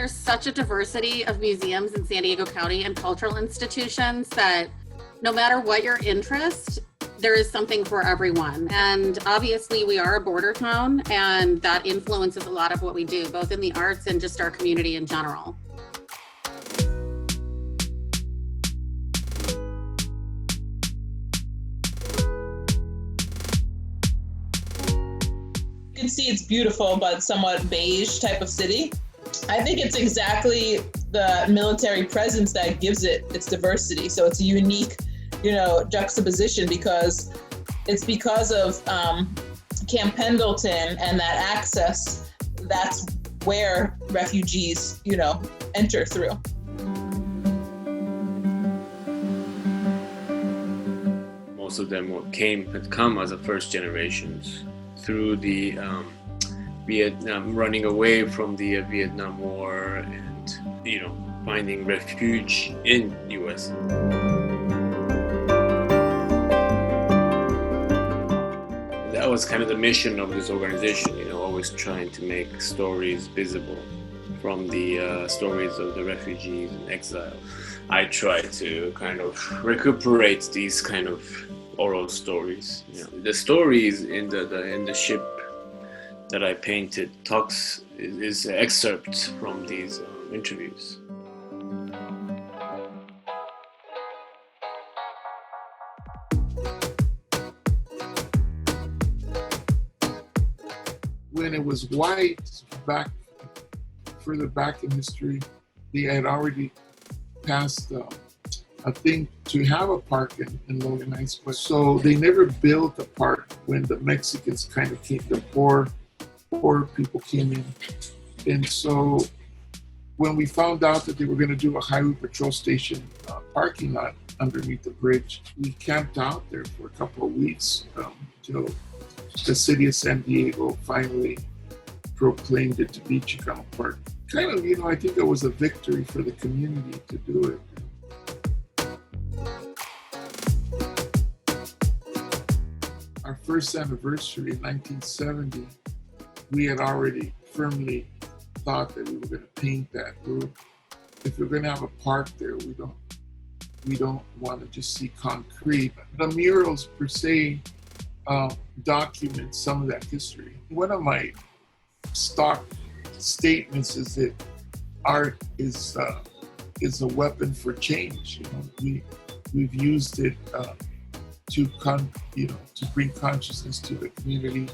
There's such a diversity of museums in San Diego County and cultural institutions that no matter what your interest, there is something for everyone. And obviously we are a border town, and that influences a lot of what we do, both in the arts and just our community in general. You can see it's beautiful, but somewhat beige type of city. I think it's exactly the military presence that gives it its diversity. So it's a unique, juxtaposition because it's because of Camp Pendleton and that access. That's where refugees, enter through. Most of them had come as a first generations through the Vietnam, running away from the Vietnam War and, finding refuge in U.S. That was kind of the mission of this organization, always trying to make stories visible from the stories of the refugees and exile. I try to kind of recuperate these kind of oral stories. The stories in the ship that I painted is excerpts from these interviews. When it was white, further back in history, they had already passed a thing to have a park in Logan Heights. So they never built a park when the Mexicans kind of came, the poor people came in. And so when we found out that they were going to do a highway patrol station parking lot underneath the bridge, we camped out there for a couple of weeks until the city of San Diego finally proclaimed it to be Chicano Park. Kind of, I think it was a victory for the community to do it. Our first anniversary in 1970, we had already firmly thought that we were going to paint that. If we're going to have a park there, we don't want to just see concrete. The murals per se document some of that history. One of my stock statements is that art is a weapon for change. We've used it to bring consciousness to the community.